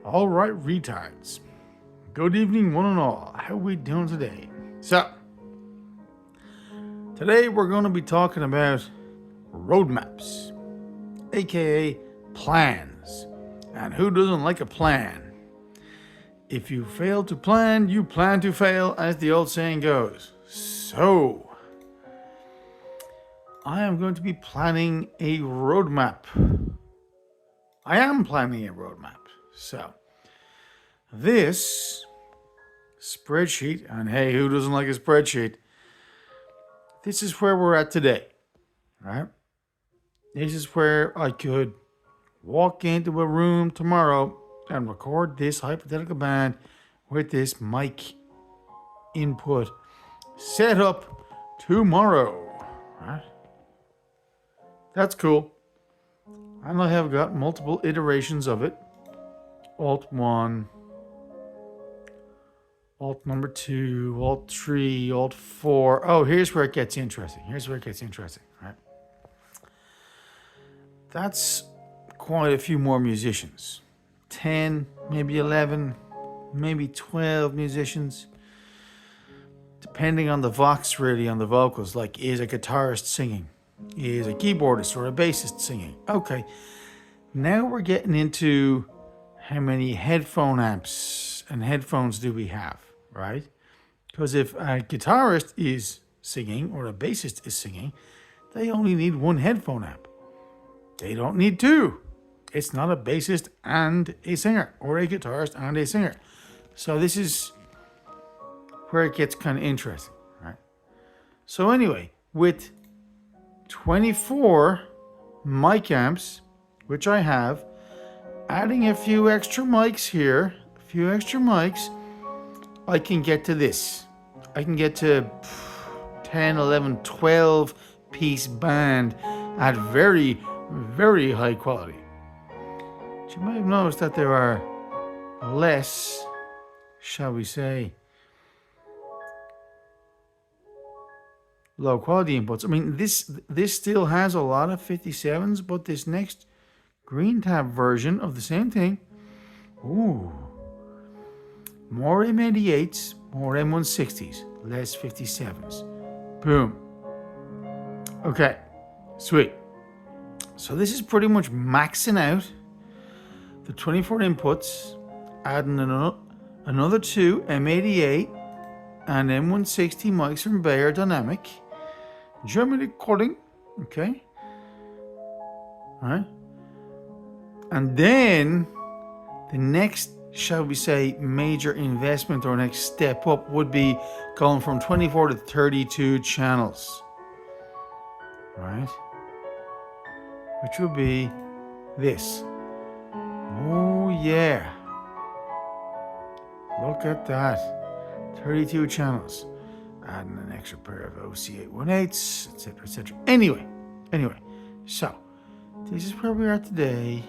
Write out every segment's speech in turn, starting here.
All right, retards. Good evening, one and all. How we doing today? So, today we're going to be talking about roadmaps, aka plans. And who doesn't like a plan? If you fail to plan, you plan to fail, as the old saying goes. So, I am going to be planning a roadmap. I am planning a roadmap. So, this spreadsheet, and hey, who doesn't like a spreadsheet? This is where we're at today, right? This is where I could walk into a room tomorrow and record this hypothetical band with this mic input set up tomorrow, right? That's cool. And I have got multiple iterations of it. Alt 1, Alt number 2, Alt 3, Alt 4. Oh, here's where it gets interesting. Right? That's quite a few more musicians. 10, maybe 11, maybe 12 musicians. Depending on the vox, really, on the vocals. Like, is a guitarist singing? Is a keyboardist or a bassist singing? Okay. Now we're getting into how many headphone amps and headphones do we have, right? Because if a guitarist is singing or a bassist is singing, they only need one headphone amp. They don't need two. It's not a bassist and a singer or a guitarist and a singer. So this is where it gets kind of interesting, right? So anyway, with 24 mic amps, which I have, adding a few extra mics here, I can get to this. I can get to 10, 11, 12 piece band at very, very high quality. But you might have noticed that there are less, shall we say, low quality inputs. I mean, this still has a lot of 57s, but this next green tab version of the same thing, ooh, more M88s, more M160s, less 57s. Boom. Okay, sweet. So this is pretty much maxing out the 24 inputs, adding another two M88 and M160 mics from Bayer Dynamic, Germany cutting, okay, all right. And then the next, shall we say, major investment or next step up would be going from 24 to 32 channels, right? Which would be this. Oh yeah. Look at that. 32 channels. Adding an extra pair of OC818s, etc., etc. Anyway. So, this is where we are today.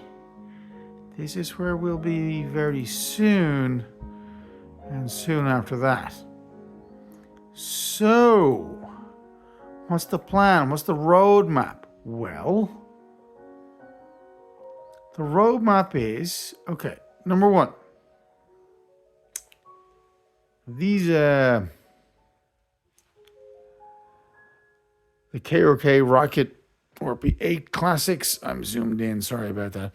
This is where we'll be very soon, and soon after that. So, what's the plan? What's the roadmap? Well, the roadmap is, okay, number one, these, the KRK Rocket or P8 Classics, I'm zoomed in, sorry about that.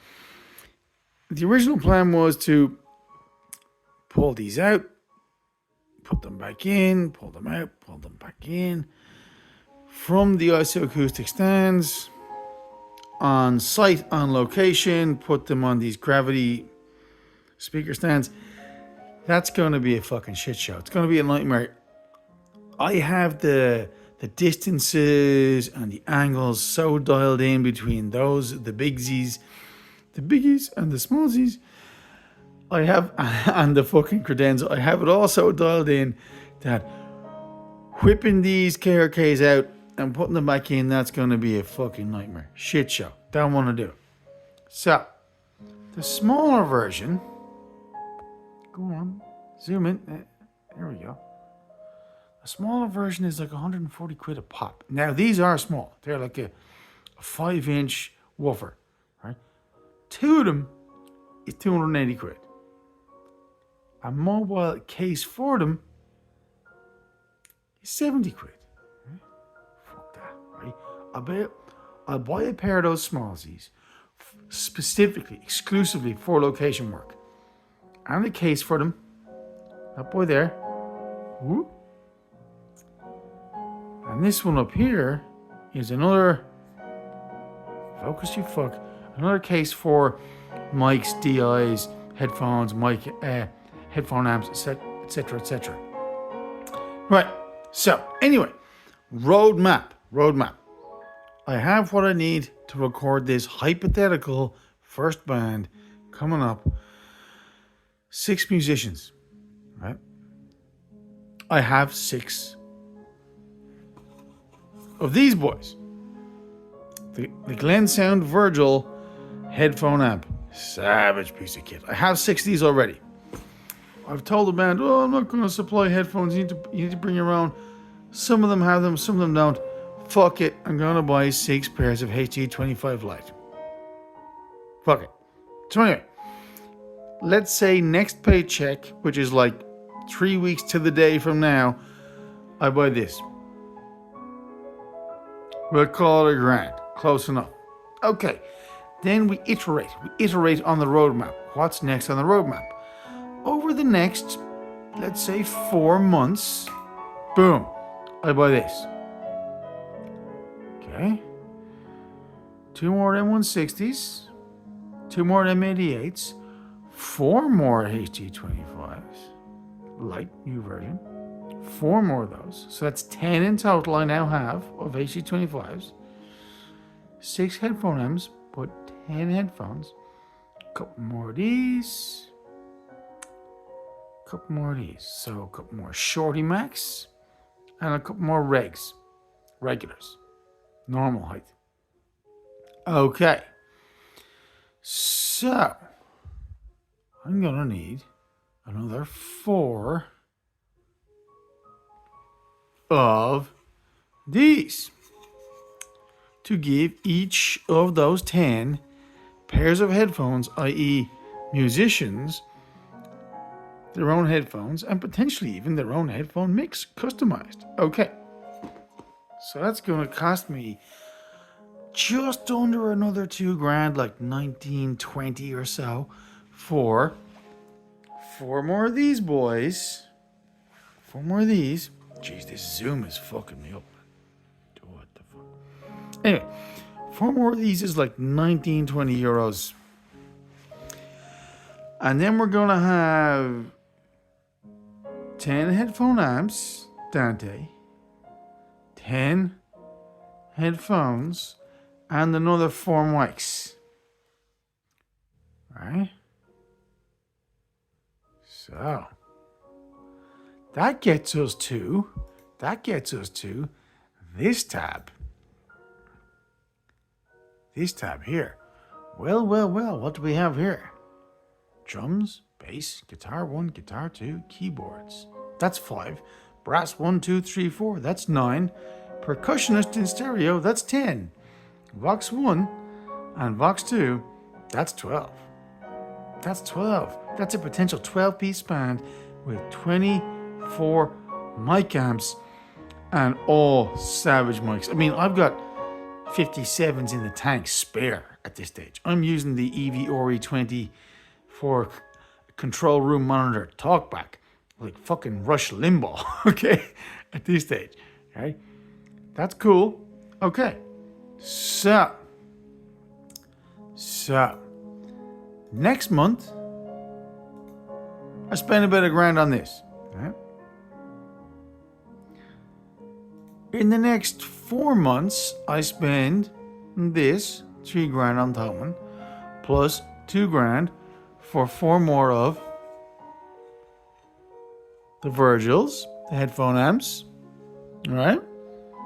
The original plan was to pull these out, put them back in, pull them out, pull them back in from the isoacoustic stands on site, on location, put them on these gravity speaker stands. That's going to be a fucking shit show. It's going to be a nightmare. I have the distances and the angles so dialed in between those, the biggies and the smallsies. I have, and the fucking credenza. I have it all so dialed in that whipping these KRKs out and putting them back in, that's going to be a fucking nightmare. Shit show. Don't want to do it. So, the smaller version, go on, zoom in. There we go. A smaller version is like 140 quid a pop. Now, these are small. They're like a 5-inch woofer, right? Two of them is 280 quid. a mobile case for them is 70 quid. Right? Fuck that, right? I'll buy a pair of those smallsies specifically, exclusively for location work. And a case for them. That boy there. Whoop. And this one up here is another, focus you fuck, another case for mics, DIs, headphones, headphone amps, etc., etc. Right, so anyway, roadmap. I have what I need to record this hypothetical first band coming up. 6 musicians, right? I have 6 of these boys. The Glen Sound Virgil headphone amp. Savage piece of kit. I have 6 of these already. I've told the band, I'm not going to supply headphones. You need to bring your own. Some of them have them, some of them don't. Fuck it. I'm going to buy 6 pairs of HD25 Lite. Fuck it. So anyway, let's say next paycheck, which is like 3 weeks to the day from now, I buy this. We'll call it $1,000. Close enough. Okay. Then we iterate. We iterate on the roadmap. What's next on the roadmap? Over the next, let's say 4 months, boom, I buy this. Okay. 2 more M160s. 2 more M88s. 4 more HD25s. Light, new version. 4 more of those. So that's 10 in total I now have of HD25s. 6 headphone amps, but 10 headphones. A couple more of these. A couple more of these. So a couple more Shorty Max. And a couple more regs. Regulars. Normal height. Okay. So I'm gonna need another 4 of these to give each of those 10 pairs of headphones, i.e. musicians, their own headphones and potentially even their own headphone mix customized. Okay. So that's going to cost me just under another $2,000, like 1920 or so, for 4 more of these boys. 4 more of these. Jeez, this Zoom is fucking me up. What the fuck? Anyway, 4 more of these is like 19-20 euros. And then we're going to have 10 headphone amps, Dante. 10 headphones. And another 4 mics. Right? So that gets us to this tab. This tab here. Well, what do we have here? Drums, bass, guitar 1, guitar 2, keyboards. That's 5. Brass 1, 2, 3, 4. That's 9. Percussionist in stereo. That's 10. Vox 1 and Vox 2. That's 12. That's 12. That's a potential 12-piece band with 24 mic amps and all Savage mics. I mean, I've got 57s in the tank spare at this stage. I'm using the EV-Ori 20 for control room monitor talkback, like fucking Rush Limbaugh, okay, at this stage, okay? That's cool. Okay, so, next month, I spend about $1,000 on this, right? In the next 4 months, I spend this, $3,000 on Thoman, plus $2,000 for 4 more of the Virgils, the headphone amps. All right,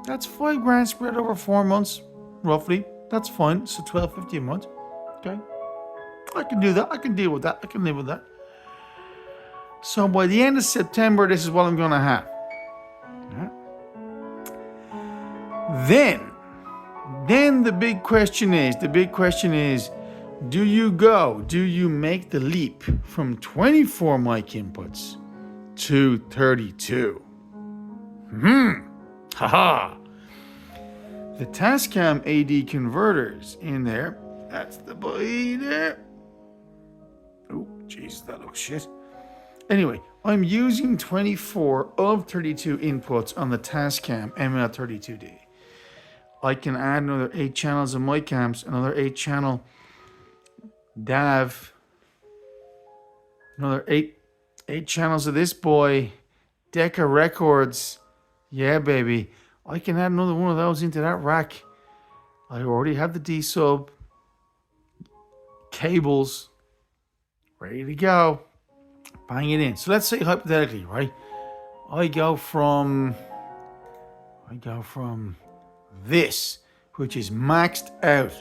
that's $5,000 spread over 4 months, roughly. That's fine. So $1,250 a month. Okay, I can do that. I can deal with that. I can live with that. So by the end of September, this is what I'm gonna have. All right. Then the big question is, Do you make the leap from 24 mic inputs to 32? Haha. The SHAZAAAM AD converters in there. That's the boy there. Oh, jeez, that looks shit. Anyway, I'm using 24 of 32 inputs on the SHAZAAAM ML32D. I can add another 8 channels of mic amps, another 8 channel DAV, another 8 channels of this boy, Decca Records. Yeah, baby. I can add another one of those into that rack. I already have the D-sub, cables, ready to go. Bang it in. So let's say hypothetically, right? I go from this, which is maxed out.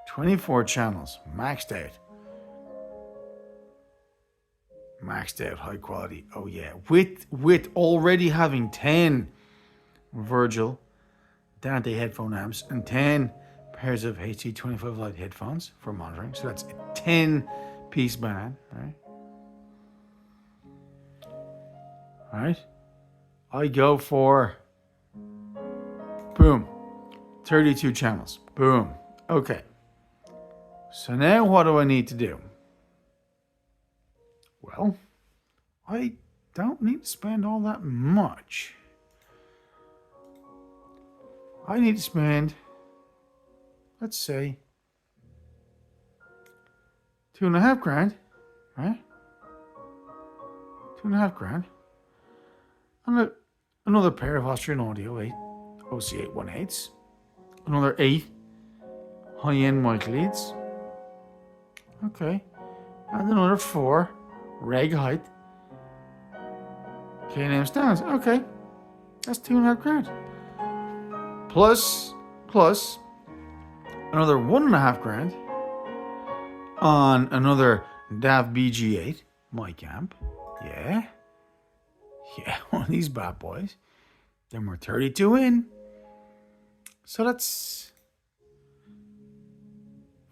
24 channels, maxed out. Maxed out, high quality. Oh yeah. With already having 10 Virgil Dante headphone amps and 10 pairs of HT25 Lite headphones for monitoring. So that's a 10-piece band, right? Right? I go for boom, 32 channels. Boom. Okay. So now what do I need to do? Well, I don't need to spend all that much. I need to spend, let's say, $2,500, right? $2,500. And another pair of Austrian Audio 8 OC818s. Another 8 high-end mic leads. Okay. And another 4 reg height K&M stands. Okay. That's $2,500. Plus another $1,500 on another DAV BG8 mic amp. Yeah, one of these bad boys. Then we're 32 in. So that's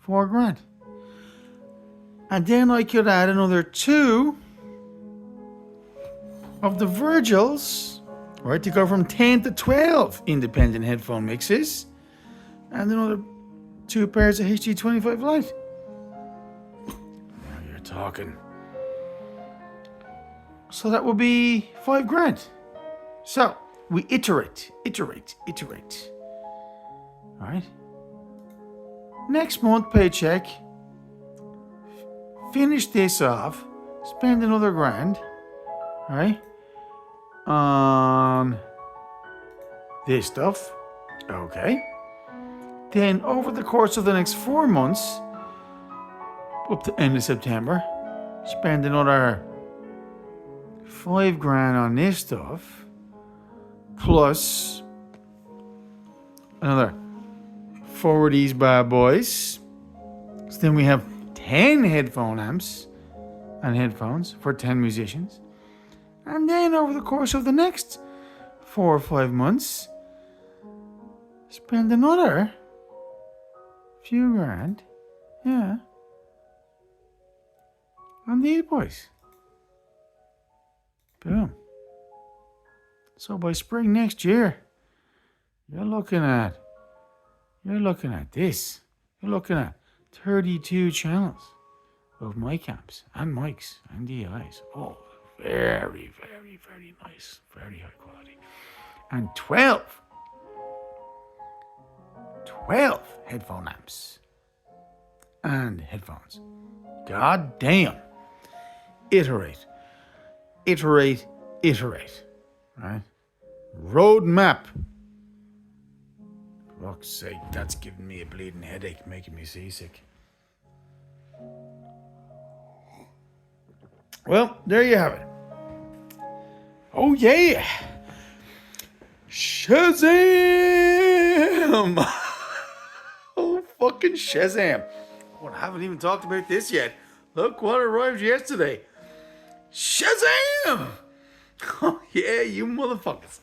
$4,000. And then I could add another 2 of the Virgils, right, to go from 10 to 12 independent headphone mixes. And another 2 pairs of HT25 Lite. Now you're talking. So that will be $5,000. So we iterate. All right. Next month paycheck. Finish this off. Spend another $1,000. All right. On this stuff. Okay. Then over the course of the next 4 months, up to end of September, spend another $5,000 on this stuff, plus another 4 of these bad boys. So then we have 10 headphone amps and headphones for 10 musicians. And then over the course of the next 4 or 5 months, spend another few $1,000, yeah, on these boys. Boom. So by spring next year, you're looking at this. You're looking at 32 channels of mic amps and mics and DIs. Oh, very, very, very nice. Very high quality. And 12 headphone amps and headphones. God damn. Iterate. Right? Roadmap. For fuck's sake, that's giving me a bleeding headache, making me seasick. Well, there you have it. Oh yeah! SHAZAAAM! Oh, fucking SHAZAAAM. Oh, I haven't even talked about this yet. Look what arrived yesterday. SHAZAAAM! Oh yeah, you motherfuckers.